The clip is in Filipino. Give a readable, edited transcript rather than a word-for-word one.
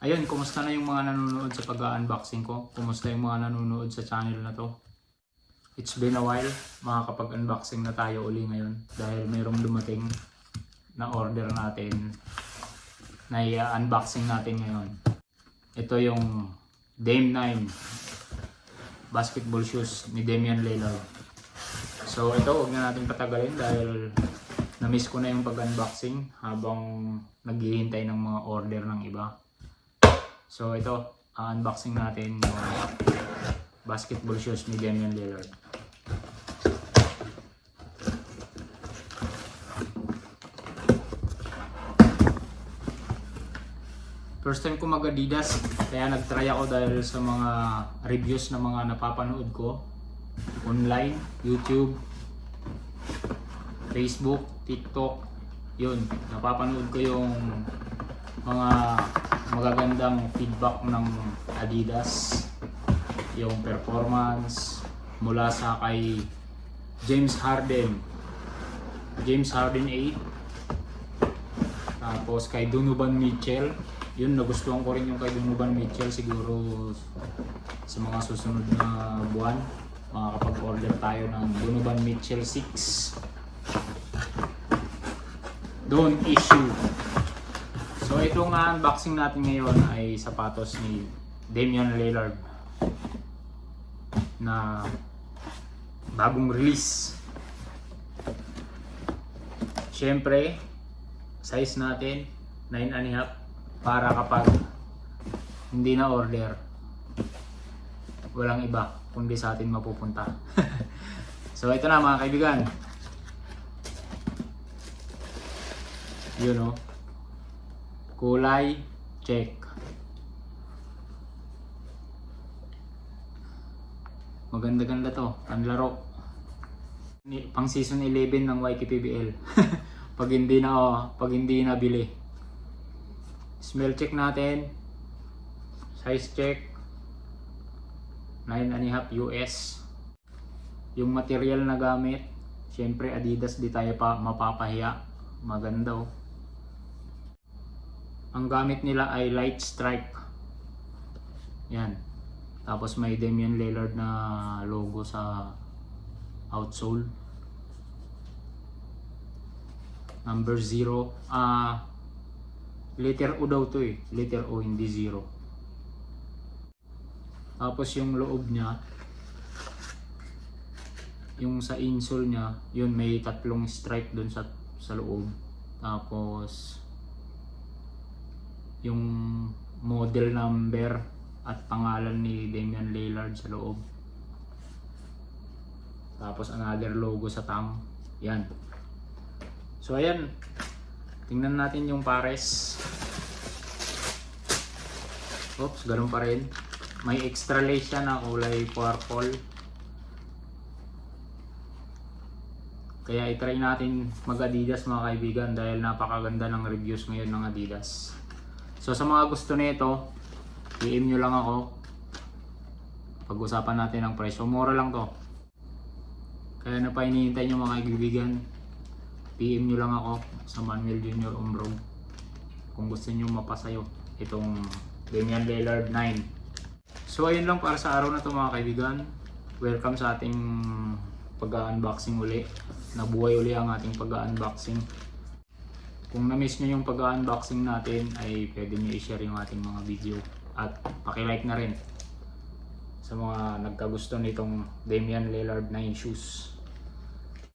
Ayun, kumusta na yung mga nanonood sa pag-unboxing ko? Kumusta yung mga nanonood sa channel na to? It's been a while, makakapag-unboxing na tayo uli ngayon dahil mayroong dumating na order natin na i-unboxing natin ngayon. Ito yung Dame 9 basketball shoes ni Damian Lillard. So ito, huwag na natin patagalin dahil na-miss ko na yung pag-unboxing habang naghihintay ng mga order ng iba. So ito, unboxing natin yung basketball shoes ni Damian Lillard. First time ko mag-Adidas, kaya nag-try ako dahil sa mga reviews na mga napapanood ko online, YouTube, Facebook, TikTok. Yun, napapanood ko yung mga magagandang feedback ng Adidas, yung performance mula sa kay James Harden 8, tapos kay Donovan Mitchell. Yun, nagustuhan ko rin yung kay Donovan Mitchell. Siguro sa mga susunod na buwan makakapag-order tayo ng Donovan Mitchell 6. Don't issue. So itong unboxing natin ngayon ay sapatos ni Damian Lillard na bagong release. Siyempre, size natin 9.5 para kapag hindi na order, walang iba kundi sa atin mapupunta. So ito na mga kaibigan. Yun o. Kulay, check. Maganda-ganda to. Ang laro. Pang season 11 ng YKPBL. Pag hindi na bili. Smell check natin. Size check. 9.5 US. Yung material na gamit, syempre Adidas, di tayo pa mapapahiya. Maganda oh. Ang gamit nila ay light stripe. Yan. Tapos may Damian Lillard na logo sa outsole. Number 0. Letter O daw to eh. Letter O, hindi 0. Tapos yung loob niya, yung sa insole niya, yun may tatlong stripe dun sa loob. Tapos yung model number at pangalan ni Damian Lillard sa loob. Tapos another logo sa tang. Yan. So ayan. Tingnan natin yung pares. Oops, ganun pa rin. May extra lace siya na kulay purple. Kaya i-try natin mag-Adidas mga kaibigan dahil napakaganda ng reviews ngayon ng Adidas. So sa mga gusto nito, PM nyo lang ako. Pag-usapan natin ang presyo. Mura lang to. Kaya na pa hinihintay nyo mga kaibigan, PM nyo lang ako sa Manuel Jr. Umbrog kung gusto nyo mapasayo itong Damian Lillard 9. So ayun lang para sa araw na to mga kaibigan. Welcome sa ating pag-unboxing uli. Nabuhay uli ang ating pag-unboxing. Kung na-miss nyo yung pag-unboxing natin ay pwede nyo i-share yung ating mga video at paki-like na rin sa mga nagkagusto nitong Damian Lillard 9 shoes.